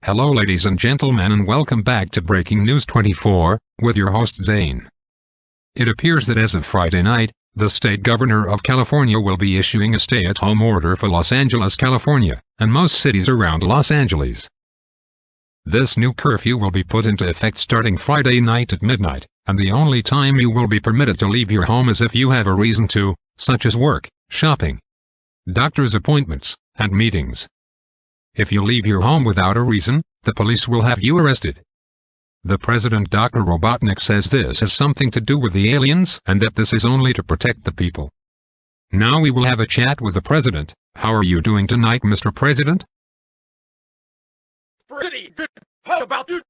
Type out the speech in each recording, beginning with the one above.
Hello ladies and gentlemen, and welcome back to Breaking News 24, with your host Zane. It appears that as of Friday night, the state governor of California will be issuing a stay-at-home order for Los Angeles, California, and most cities around Los Angeles. This new curfew will be put into effect starting Friday night at midnight, and the only time you will be permitted to leave your home is if you have a reason to, such as work, shopping, doctor's appointments, and meetings. If you leave your home without a reason, the police will have you arrested. The President Dr. Robotnik says this has something to do with the aliens and that this is only to protect the people. Now we will have a chat with the President. How are you doing tonight, Mr. President? Pretty good. How about you?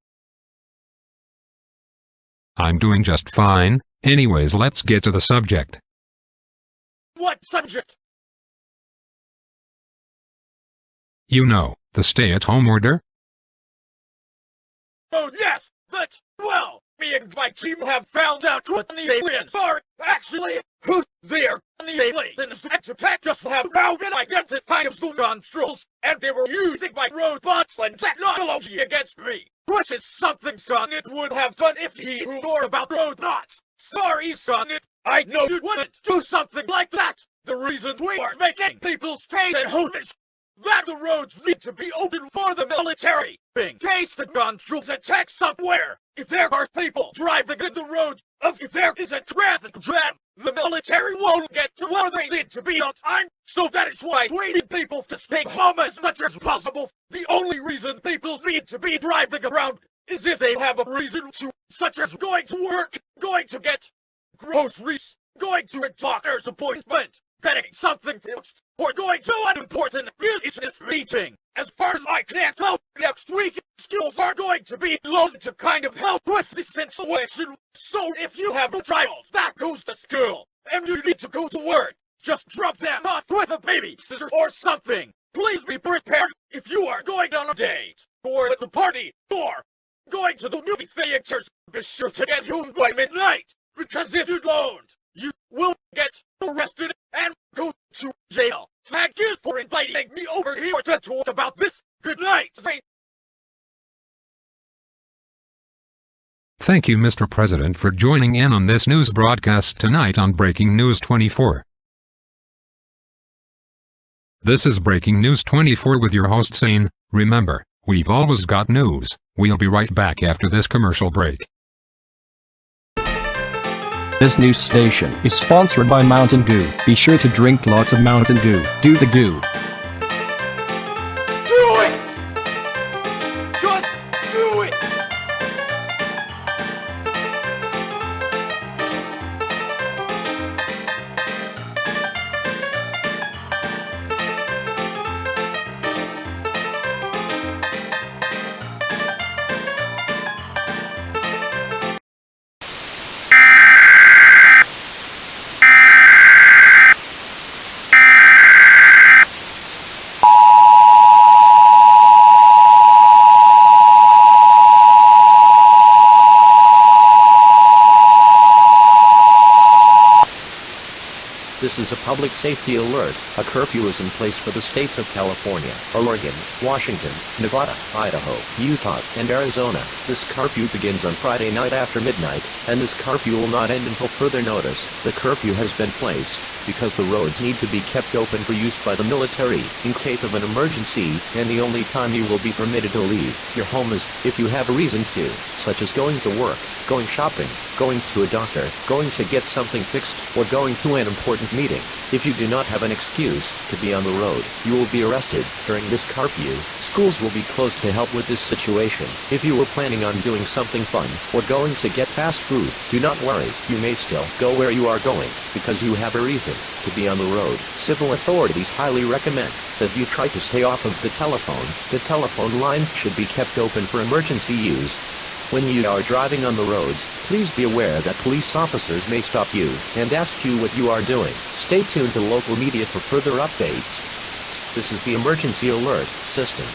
I'm doing just fine. Anyways, let's get to the subject. What subject? You know, the stay-at-home order? Oh yes, well, me and my team have found out what the aliens are, actually, who they are. The aliens that attacked us have now been identified as the monsters, and they were using my robots and technology against me, which is something Sonnet would have done if he knew more about robots. Sorry, Sonnet, I know you wouldn't do something like that. The reason we are making people stay at home is that the roads need to be open for the military, in case the monsters attack somewhere. If there are people driving in the roads, if there is a traffic jam, the military won't get to where they need to be on time, so that is why we need people to stay home as much as possible. The only reason people need to be driving around is if they have a reason to, such as going to work, going to get groceries, going to a doctor's appointment, getting something fixed, or going to an important business meeting. As far as I can tell, next week, schools are going to be closed to kind of help with this situation. So if you have a child that goes to school, and you need to go to work, just drop them off with a babysitter or something. Please be prepared if you are going on a date, or at the party, or going to the movie theaters. Be sure to get home by midnight, because if you don't, you will get arrested and go to jail. Thank you for inviting me over here to talk about this. Good night, Zane. Thank you, Mr. President, for joining in on this news broadcast tonight on Breaking News 24. This is Breaking News 24 with your host Zane. Remember, we've always got news. We'll be right back after this commercial break. This news station is sponsored by Mountain Dew. Be sure to drink lots of Mountain Dew. Do the goo. Do it! Just do it! This is a public safety alert. A curfew is in place for the states of California, Oregon, Washington, Nevada, Idaho, Utah, and Arizona. This curfew begins on Friday night after midnight, and this curfew will not end until further notice. The curfew has been placed because the roads need to be kept open for use by the military in case of an emergency, and the only time you will be permitted to leave your home is if you have a reason to, such as going to work, going shopping, going to a doctor, going to get something fixed, or going to an important meeting. If you do not have an excuse to be on the road, you will be arrested. During this curfew, schools will be closed to help with this situation. If you were planning on doing something fun, or going to get fast food, do not worry, you may still go where you are going, because you have a reason to be on the road. Civil authorities highly recommend that you try to stay off of the telephone. The telephone lines should be kept open for emergency use. When you are driving on the roads, please be aware that police officers may stop you and ask you what you are doing. Stay tuned to local media for further updates. This is the Emergency Alert System.